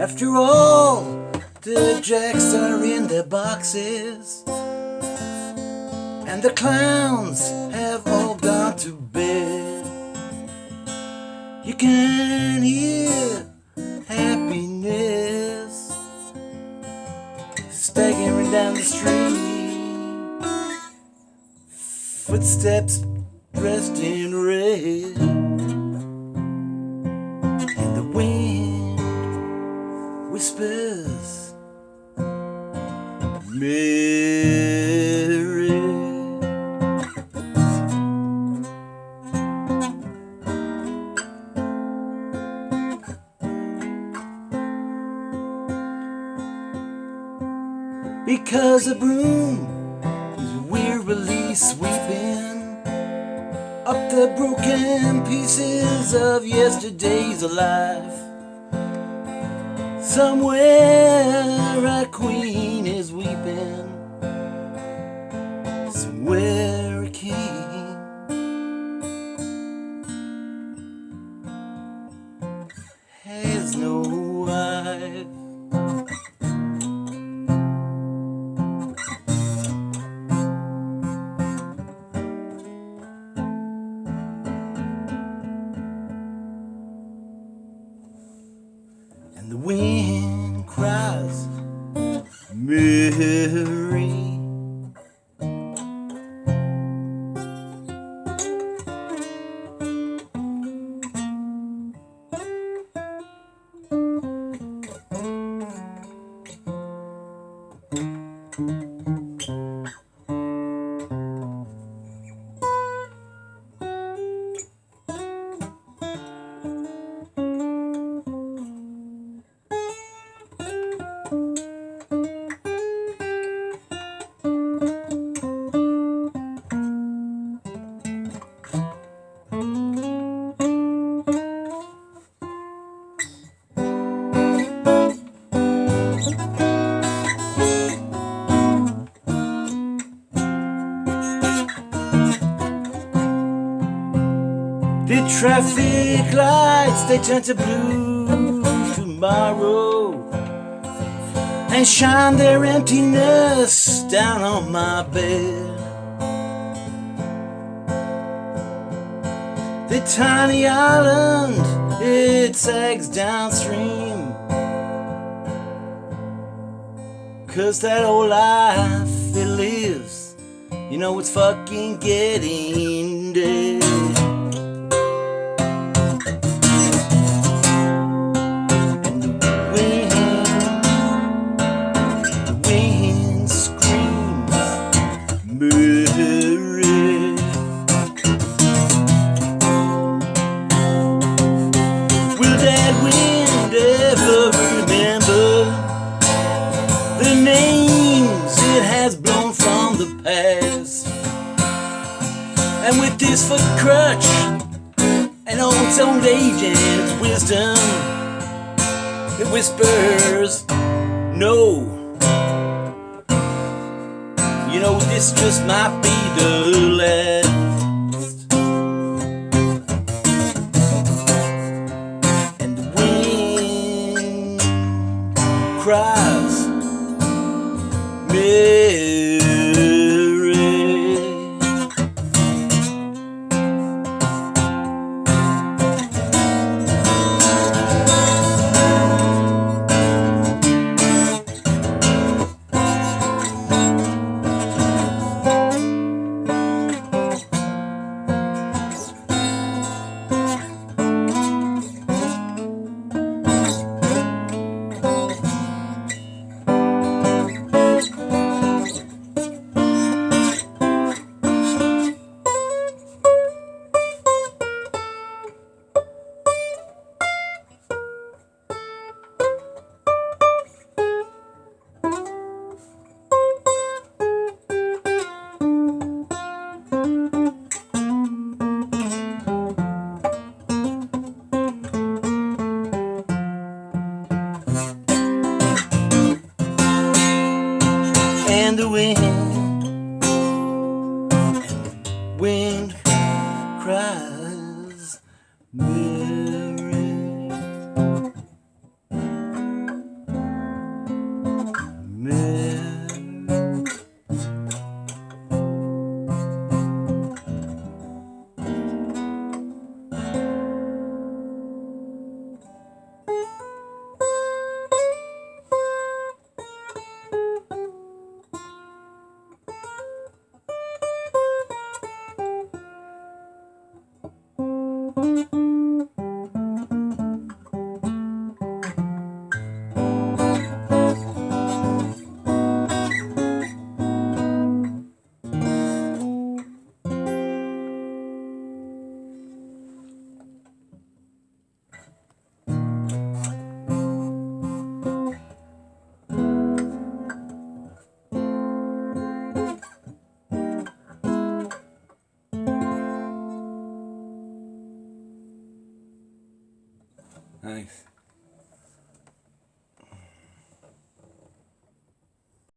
After all, the jacks are in their boxes, and the clowns have all gone to bed. You can hear happiness staggering down the street, footsteps dressed in red, and the wind whispers Mary. Because a broom is wearily sweeping up the broken pieces of yesterday's life. Somewhere a queen is weeping, somewhere a king has no wife. And the wind cries, Mary. The traffic lights, they turn to blue tomorrow and shine their emptiness down on my bed. The tiny island, it sags downstream, 'cause that old life it lives, you know it's fucking getting dead. And with this foot crutch and on its old age and its wisdom, it whispers, no. You know, this just might be the last. And the wind cries, Mary. And the wind cries, Mary. Thanks.